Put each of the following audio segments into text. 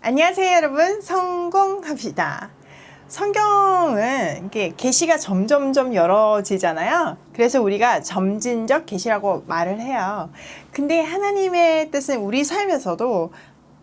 안녕하세요 여러분, 성공합시다. 성경은 이게 계시가 점점점 열어지잖아요. 그래서 우리가 점진적 계시라고 말을 해요. 근데 하나님의 뜻은 우리 삶에서도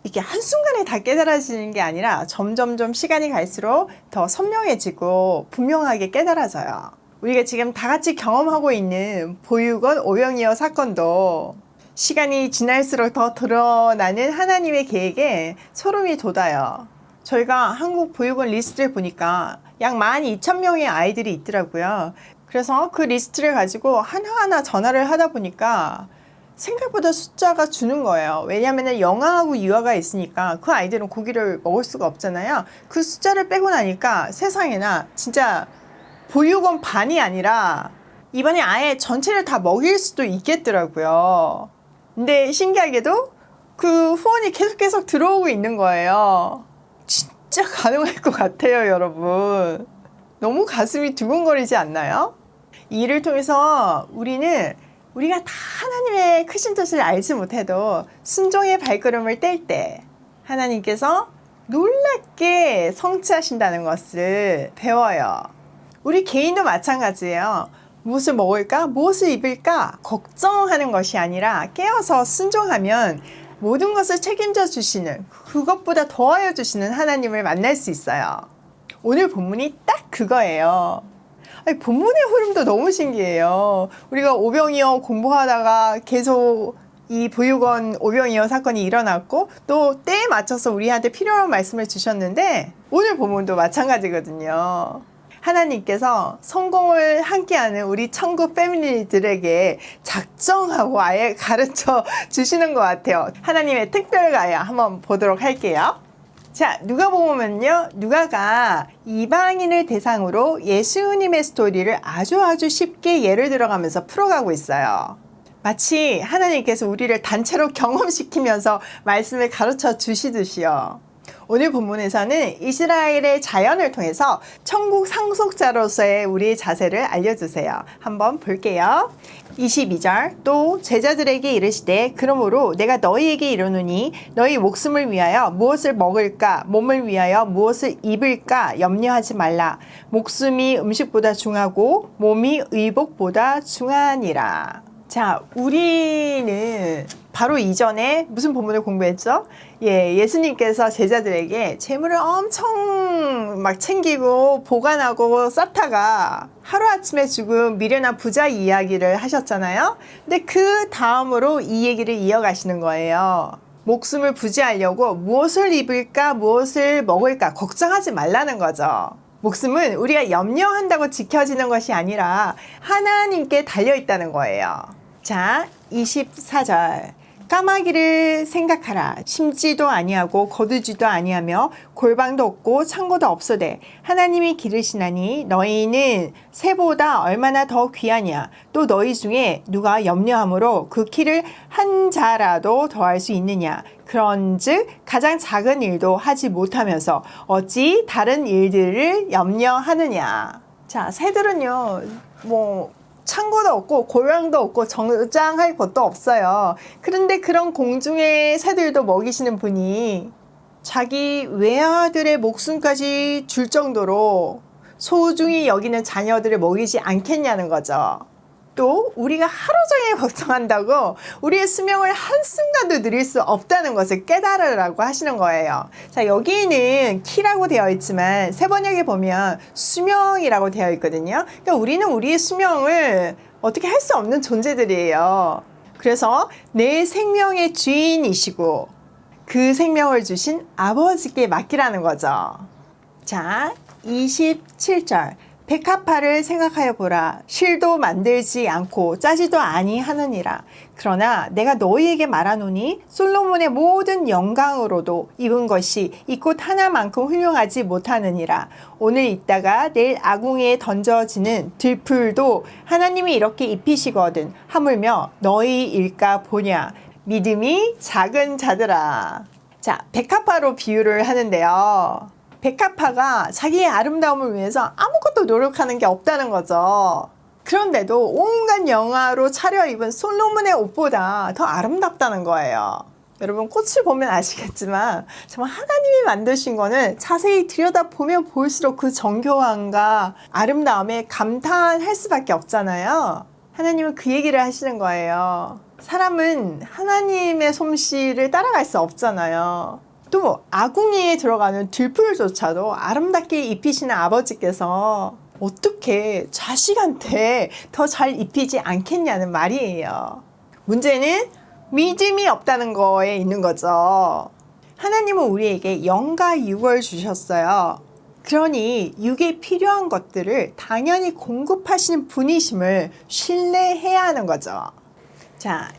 이게 한순간에 다 깨달아지는 게 아니라 점점점 시간이 갈수록 더 선명해지고 분명하게 깨달아져요. 우리가 지금 다 같이 경험하고 있는 보육원 오병이어 사건도 시간이 지날수록 더 드러나는 하나님의 계획에 소름이 돋아요. 저희가 한국 보육원 리스트를 보니까 약 12,000명의 아이들이 있더라고요. 그래서 그 리스트를 가지고 하나하나 전화를 하다 보니까 생각보다 숫자가 주는 거예요. 왜냐하면 영아하고 유아가 있으니까 그 아이들은 고기를 먹을 수가 없잖아요. 그 숫자를 빼고 나니까 세상에나 진짜 보육원 반이 아니라 이번에 아예 전체를 다 먹일 수도 있겠더라고요. 근데 신기하게도 그 후원이 계속 들어오고 있는 거예요. 진짜 가능할 것 같아요, 여러분. 너무 가슴이 두근거리지 않나요? 이 일을 통해서 우리가 다 하나님의 크신 뜻을 알지 못해도 순종의 발걸음을 뗄 때 하나님께서 놀랍게 성취하신다는 것을 배워요. 우리 개인도 마찬가지예요. 무엇을 먹을까? 무엇을 입을까? 걱정하는 것이 아니라 깨어서 순종하면 모든 것을 책임져 주시는, 그것보다 더하여 주시는 하나님을 만날 수 있어요. 오늘 본문이 딱 그거예요. 아니, 본문의 흐름도 너무 신기해요. 우리가 오병이어 공부하다가 계속 이 보육원 오병이어 사건이 일어났고 또 때에 맞춰서 우리한테 필요한 말씀을 주셨는데 오늘 본문도 마찬가지거든요. 하나님께서 성공을 함께하는 우리 천국 패밀리들에게 작정하고 아예 가르쳐 주시는 것 같아요. 하나님의 특별가야 한번 보도록 할게요. 자, 누가복음은요, 누가가 이방인을 대상으로 예수님의 스토리를 아주 쉽게 예를 들어가면서 풀어가고 있어요. 마치 하나님께서 우리를 단체로 경험시키면서 말씀을 가르쳐 주시듯이요. 오늘 본문에서는 이스라엘의 자연을 통해서 천국 상속자로서의 우리의 자세를 알려주세요. 한번 볼게요. 22절 또 제자들에게 이르시되 그러므로 내가 너희에게 이르노니 너희 목숨을 위하여 무엇을 먹을까 몸을 위하여 무엇을 입을까 염려하지 말라. 목숨이 음식보다 중하고 몸이 의복보다 중하니라. 자, 우리는 바로 이전에 무슨 본문을 공부했죠? 예수님께서 제자들에게 재물을 엄청 막 챙기고 보관하고 쌓다가 하루아침에 죽은 미련한 부자 이야기를 하셨잖아요. 근데 그 다음으로 이 얘기를 이어가시는 거예요. 목숨을 부지하려고 무엇을 입을까 무엇을 먹을까 걱정하지 말라는 거죠. 목숨은 우리가 염려한다고 지켜지는 것이 아니라 하나님께 달려있다는 거예요. 자, 24절 까마귀를 생각하라. 심지도 아니하고 거두지도 아니하며 골방도 없고 창고도 없으되 하나님이 기르시나니 너희는 새보다 얼마나 더 귀하냐. 또 너희 중에 누가 염려함으로 그 키를 한 자라도 더할 수 있느냐. 그런즉 가장 작은 일도 하지 못하면서 어찌 다른 일들을 염려하느냐. 자, 새들은요 창고도 없고 고향도 없고 저장할 것도 없어요. 그런데 그런 공중의 새들도 먹이시는 분이 자기 외아들의 목숨까지 줄 정도로 소중히 여기는 자녀들을 먹이지 않겠냐는 거죠. 또 우리가 하루 종일 걱정한다고 우리의 수명을 한순간도 누릴 수 없다는 것을 깨달으라고 하시는 거예요. 자, 여기는 키라고 되어 있지만 세번역에 보면 수명이라고 되어 있거든요. 그러니까 우리는 우리의 수명을 어떻게 할 수 없는 존재들이에요. 그래서 내 생명의 주인이시고 그 생명을 주신 아버지께 맡기라는 거죠. 자, 27절 백합화를 생각하여 보라. 실도 만들지 않고 짜지도 아니하느니라. 그러나 내가 너희에게 말하노니 솔로몬의 모든 영광으로도 입은 것이 이 꽃 하나만큼 훌륭하지 못하느니라. 오늘 있다가 내일 아궁이에 던져지는 들풀도 하나님이 이렇게 입히시거든. 하물며 너희일까 보냐. 믿음이 작은 자들아. 자, 백합화로 비유를 하는데요. 백합화가 자기의 아름다움을 위해서 아무것도 노력하는 게 없다는 거죠. 그런데도 온갖 영화로 차려입은 솔로몬의 옷보다 더 아름답다는 거예요. 여러분 꽃을 보면 아시겠지만 정말 하나님이 만드신 거는 자세히 들여다보면 볼수록 그 정교함과 아름다움에 감탄할 수밖에 없잖아요. 하나님은 그 얘기를 하시는 거예요. 사람은 하나님의 솜씨를 따라갈 수 없잖아요. 또 아궁이에 들어가는 들풀조차도 아름답게 입히시는 아버지께서 어떻게 자식한테 더 잘 입히지 않겠냐는 말이에요. 문제는 믿음이 없다는 거에 있는 거죠. 하나님은 우리에게 영과 육을 주셨어요. 그러니 육에 필요한 것들을 당연히 공급하시는 분이심을 신뢰해야 하는 거죠. 자,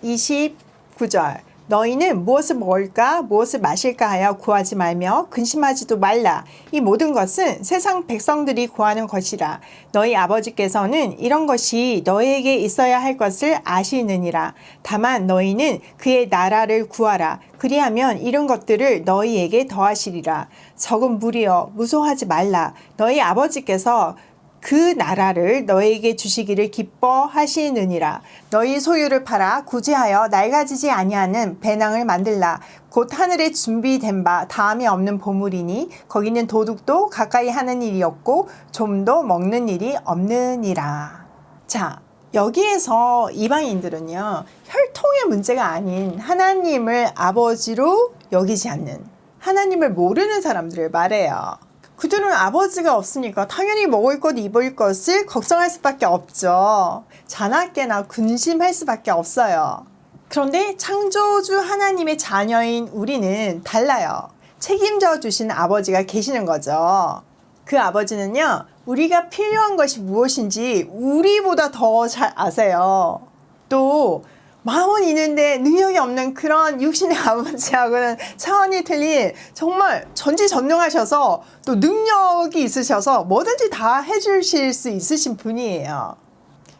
29절. 너희는 무엇을 먹을까 무엇을 마실까 하여 구하지 말며 근심하지도 말라. 이 모든 것은 세상 백성들이 구하는 것이라. 너희 아버지께서는 이런 것이 너희에게 있어야 할 것을 아시느니라. 다만 너희는 그의 나라를 구하라. 그리하면 이런 것들을 너희에게 더하시리라. 적은 무리여 무소하지 말라. 너희 아버지께서 그 나라를 너희에게 주시기를 기뻐하시느니라. 너희 소유를 팔아 구제하여 낡아지지 아니하는 배낭을 만들라. 곧 하늘에 준비된 바 다함이 없는 보물이니 거기는 도둑도 가까이 하는 일이 없고 좀도 먹는 일이 없느니라. 자, 여기에서 이방인들은요, 혈통의 문제가 아닌 하나님을 아버지로 여기지 않는, 하나님을 모르는 사람들을 말해요. 그들은 아버지가 없으니까 당연히 먹을 것, 입을 것을 걱정할 수밖에 없죠. 자나깨나 근심할 수밖에 없어요. 그런데 창조주 하나님의 자녀인 우리는 달라요. 책임져 주신 아버지가 계시는 거죠. 그 아버지는요, 우리가 필요한 것이 무엇인지 우리보다 더 잘 아세요. 또 마음은 있는데 능력이 없는 그런 육신의 아버지하고는 차원이 틀린 정말 전지전능하셔서 또 능력이 있으셔서 뭐든지 다 해주실 수 있으신 분이에요.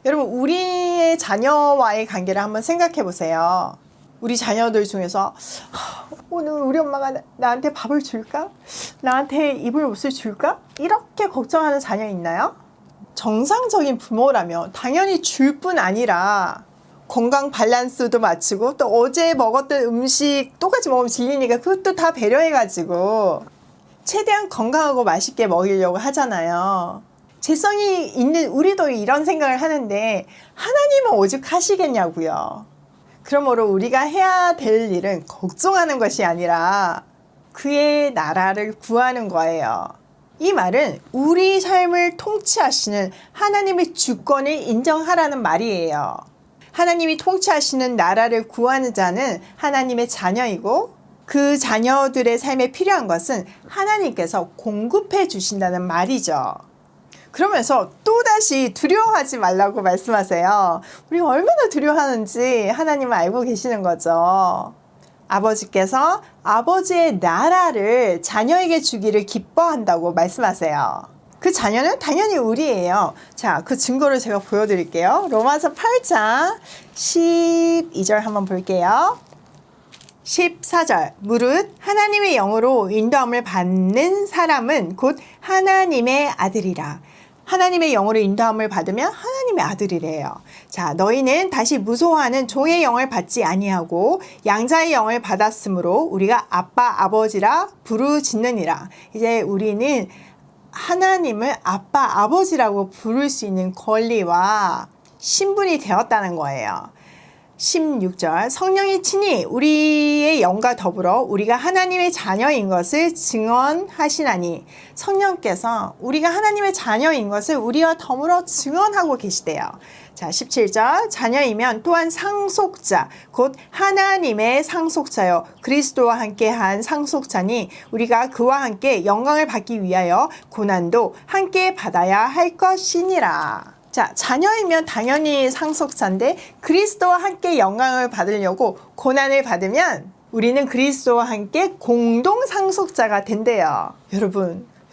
여러분, 우리의 자녀와의 관계를 한번 생각해 보세요. 우리 자녀들 중에서 오늘 우리 엄마가 나한테 밥을 줄까? 나한테 입을 옷을 줄까? 이렇게 걱정하는 자녀 있나요? 정상적인 부모라면 당연히 줄 뿐 아니라 건강 밸런스도 맞추고 또 어제 먹었던 음식 똑같이 먹으면 질리니까 그것도 다 배려해가지고 최대한 건강하고 맛있게 먹이려고 하잖아요. 재성이 있는 우리도 이런 생각을 하는데 하나님은 오직 하시겠냐고요. 그러므로 우리가 해야 될 일은 걱정하는 것이 아니라 그의 나라를 구하는 거예요. 이 말은 우리 삶을 통치하시는 하나님의 주권을 인정하라는 말이에요. 하나님이 통치하시는 나라를 구하는 자는 하나님의 자녀이고 그 자녀들의 삶에 필요한 것은 하나님께서 공급해 주신다는 말이죠. 그러면서 또다시 두려워하지 말라고 말씀하세요. 우리가 얼마나 두려워하는지 하나님은 알고 계시는 거죠. 아버지께서 아버지의 나라를 자녀에게 주기를 기뻐한다고 말씀하세요. 그 자녀는 당연히 우리예요. 자, 그 증거를 제가 보여드릴게요. 로마서 8장 12절 한번 볼게요. 14절. 무릇 하나님의 영으로 인도함을 받는 사람은 곧 하나님의 아들이라. 하나님의 영으로 인도함을 받으면 하나님의 아들이래요. 자, 너희는 다시 무소하는 종의 영을 받지 아니하고 양자의 영을 받았으므로 우리가 아빠 아버지라 부르짖느니라. 이제 우리는 하나님을 아빠 아버지라고 부를 수 있는 권리와 신분이 되었다는 거예요. 16절. 성령이 친히 우리의 영과 더불어 우리가 하나님의 자녀인 것을 증언하시나니. 성령께서 우리가 하나님의 자녀인 것을 우리와 더불어 증언하고 계시대요. 자, 17절. 자녀이면 또한 상속자 곧 하나님의 상속자요 그리스도와 함께한 상속자니 우리가 그와 함께 영광을 받기 위하여 고난도 함께 받아야 할 것이니라. 자, 자녀이면 당연히 상속자인데 그리스도와 함께 영광을 받으려고 고난을 받으면 우리는 그리스도와 함께 공동 상속자가 된대요.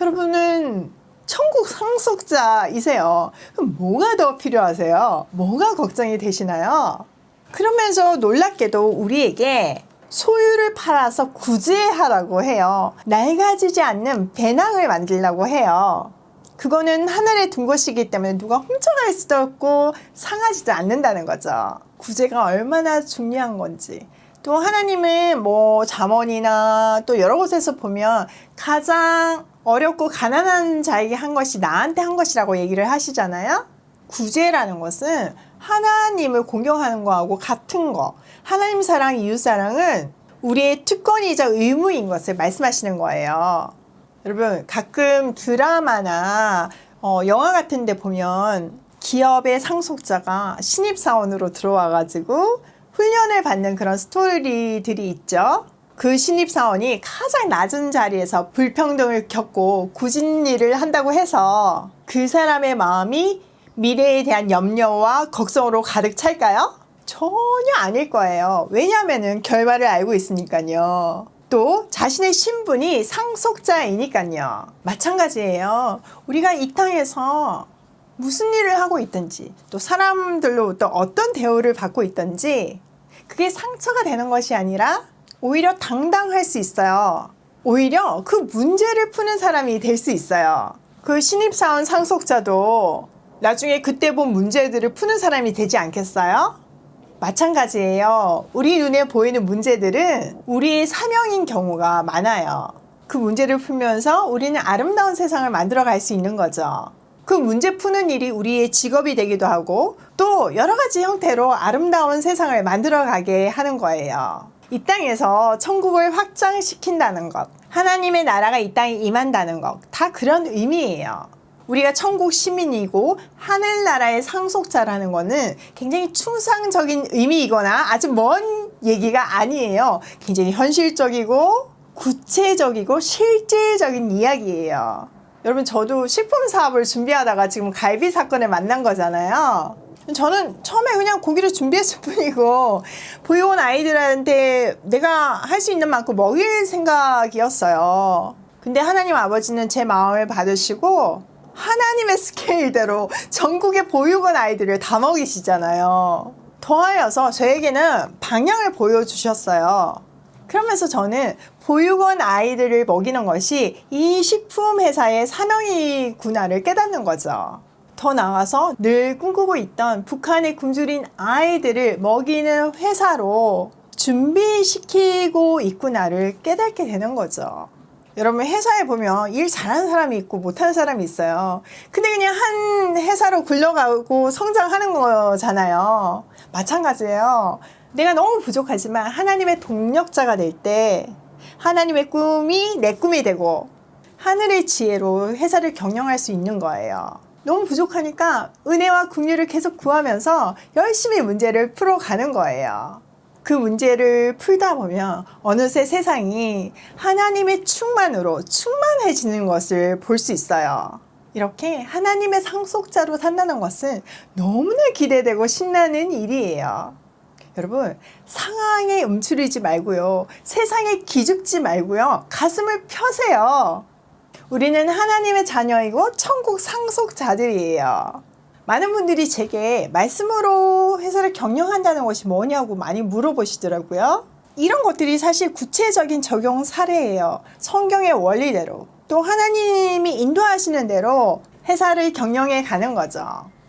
여러분은 천국 상속자이세요. 그럼 뭐가 더 필요하세요? 뭐가 걱정이 되시나요? 그러면서 놀랍게도 우리에게 소유를 팔아서 구제하라고 해요. 낡아지지 않는 배낭을 만들라고 해요. 그거는 하늘에 둔 것이기 때문에 누가 훔쳐갈 수도 없고 상하지도 않는다는 거죠. 구제가 얼마나 중요한 건지. 또 하나님은 뭐 잠언이나 또 여러 곳에서 보면 가장 어렵고 가난한 자에게 한 것이 나한테 한 것이라고 얘기를 하시잖아요. 구제라는 것은 하나님을 공경하는 거하고 같은 거. 하나님 사랑, 이웃 사랑은 우리의 특권이자 의무인 것을 말씀하시는 거예요. 여러분, 가끔 드라마나 영화 같은 데 보면 기업의 상속자가 신입사원으로 들어와가지고 훈련을 받는 그런 스토리들이 있죠. 그 신입사원이 가장 낮은 자리에서 불평등을 겪고 굳은 일을 한다고 해서 그 사람의 마음이 미래에 대한 염려와 걱정으로 가득 찰까요? 전혀 아닐 거예요. 왜냐하면 결말을 알고 있으니까요. 또 자신의 신분이 상속자이니까요. 마찬가지예요. 우리가 이 땅에서 무슨 일을 하고 있든지 또 사람들로부터 어떤 대우를 받고 있든지 그게 상처가 되는 것이 아니라 오히려 당당할 수 있어요. 오히려 그 문제를 푸는 사람이 될 수 있어요. 그 신입사원 상속자도 나중에 그때 본 문제들을 푸는 사람이 되지 않겠어요? 마찬가지예요. 우리 눈에 보이는 문제들은 우리의 사명인 경우가 많아요. 그 문제를 풀면서 우리는 아름다운 세상을 만들어 갈 수 있는 거죠. 그 문제 푸는 일이 우리의 직업이 되기도 하고 또 여러 가지 형태로 아름다운 세상을 만들어 가게 하는 거예요. 이 땅에서 천국을 확장시킨다는 것, 하나님의 나라가 이 땅에 임한다는 것, 다 그런 의미예요. 우리가 천국 시민이고 하늘나라의 상속자라는 거는 굉장히 추상적인 의미이거나 아주 먼 얘기가 아니에요. 굉장히 현실적이고 구체적이고 실질적인 이야기예요. 여러분, 저도 식품 사업을 준비하다가 지금 갈비 사건을 만난 거잖아요. 저는 처음에 그냥 고기를 준비했을 뿐이고 보육원 아이들한테 내가 할 수 있는 만큼 먹일 생각이었어요. 근데 하나님 아버지는 제 마음을 받으시고 하나님의 스케일대로 전국의 보육원 아이들을 다 먹이시잖아요. 더하여서 저에게는 방향을 보여주셨어요. 그러면서 저는 보육원 아이들을 먹이는 것이 이 식품 회사의 사명이구나를 깨닫는 거죠. 더 나아가서 늘 꿈꾸고 있던 북한의 굶주린 아이들을 먹이는 회사로 준비시키고 있구나를 깨닫게 되는 거죠. 여러분, 회사에 보면 일 잘하는 사람이 있고 못하는 사람이 있어요. 근데 그냥 한 회사로 굴러가고 성장하는 거잖아요. 마찬가지예요. 내가 너무 부족하지만 하나님의 동력자가 될 때 하나님의 꿈이 내 꿈이 되고 하늘의 지혜로 회사를 경영할 수 있는 거예요. 너무 부족하니까 은혜와 긍휼을 계속 구하면서 열심히 문제를 풀어가는 거예요. 그 문제를 풀다 보면 어느새 세상이 하나님의 충만으로 충만해지는 것을 볼 수 있어요. 이렇게 하나님의 상속자로 산다는 것은 너무나 기대되고 신나는 일이에요. 여러분, 상황에 움츠리지 말고요. 세상에 기죽지 말고요. 가슴을 펴세요. 우리는 하나님의 자녀이고 천국 상속자들이에요. 많은 분들이 제게 말씀으로 회사를 경영한다는 것이 뭐냐고 많이 물어보시더라고요. 이런 것들이 사실 구체적인 적용 사례예요. 성경의 원리대로. 또 하나님이 인도하시는 대로 회사를 경영해 가는 거죠.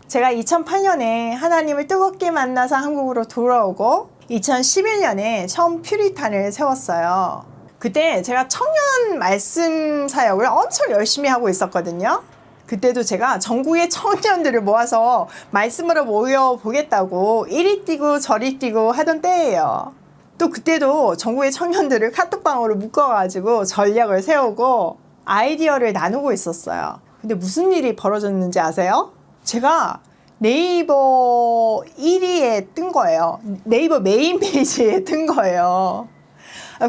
제가 2008년에 하나님을 뜨겁게 만나서 한국으로 돌아오고 2011년에 처음 퓨리탄을 세웠어요. 그때 제가 청년 말씀 사역을 엄청 열심히 하고 있었거든요. 그때도 제가 전국의 청년들을 모아서 말씀으로 모여보겠다고 이리 뛰고 저리 뛰고 하던 때예요. 또 그때도 전국의 청년들을 카톡방으로 묶어가지고 전략을 세우고 아이디어를 나누고 있었어요. 근데 무슨 일이 벌어졌는지 아세요? 제가 네이버 1위에 뜬 거예요. 네이버 메인 페이지에 뜬 거예요.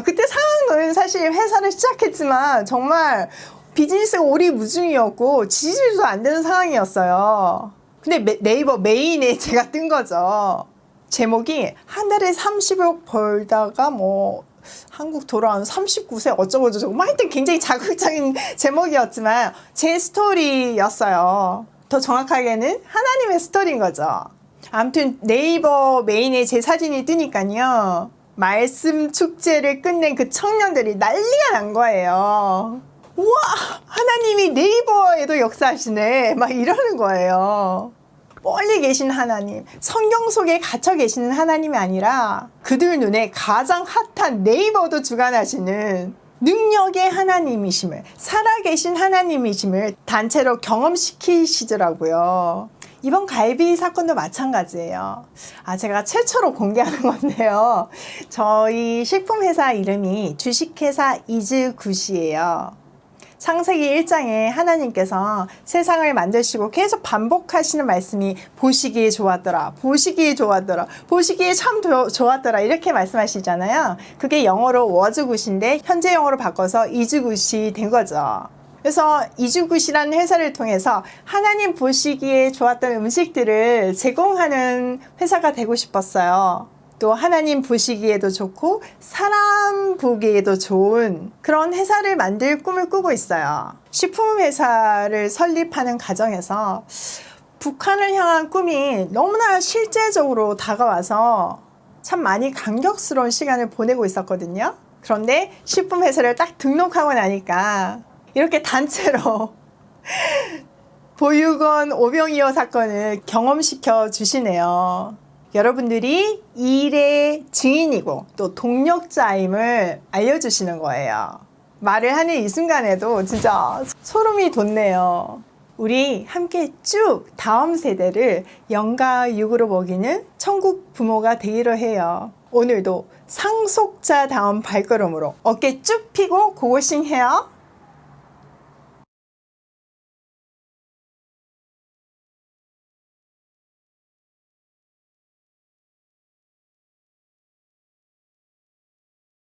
그때 상황은 사실 회사를 시작했지만 정말 비즈니스가 오리무중이었고 지지도 안 되는 상황이었어요. 근데 네이버 메인에 제가 뜬 거죠. 제목이 한 달에 30억 벌다가 뭐 한국 돌아온 39세 어쩌고저쩌고 뭐 하여튼 굉장히 자극적인 제목이었지만 제 스토리였어요. 더 정확하게는 하나님의 스토리인 거죠. 아무튼 네이버 메인에 제 사진이 뜨니까요. 말씀 축제를 끝낸 그 청년들이 난리가 난 거예요. 우와, 하나님이 네이버에도 역사하시네 막 이러는 거예요. 멀리 계신 하나님, 성경 속에 갇혀 계시는 하나님이 아니라 그들 눈에 가장 핫한 네이버도 주관하시는 능력의 하나님이심을, 살아계신 하나님이심을 단체로 경험시키시더라고요. 이번 갈비 사건도 마찬가지예요. 제가 최초로 공개하는 건데요. 저희 식품회사 이름이 주식회사 이즈굿이에요. 창세기 1장에 하나님께서 세상을 만드시고 계속 반복하시는 말씀이 보시기에 좋았더라, 보시기에 좋았더라, 보시기에 참 좋았더라 이렇게 말씀하시잖아요. 그게 영어로 워즈굿인데 현재 영어로 바꿔서 이즈굿이 된 거죠. 그래서 이즈굿이라는 회사를 통해서 하나님 보시기에 좋았던 음식들을 제공하는 회사가 되고 싶었어요. 또 하나님 보시기에도 좋고 사람 보기에도 좋은 그런 회사를 만들 꿈을 꾸고 있어요. 식품회사를 설립하는 과정에서 북한을 향한 꿈이 너무나 실제적으로 다가와서 참 많이 감격스러운 시간을 보내고 있었거든요. 그런데 식품회사를 딱 등록하고 나니까 이렇게 단체로 보육원 오병이어 사건을 경험시켜 주시네요. 여러분들이 이 일의 증인이고 또 동력자임을 알려주시는 거예요. 말을 하는 이 순간에도 진짜 소름이 돋네요. 우리 함께 쭉 다음 세대를 영과 육으로 먹이는 천국 부모가 되기로 해요. 오늘도 상속자다운 발걸음으로 어깨 쭉 펴고 고고싱 해요.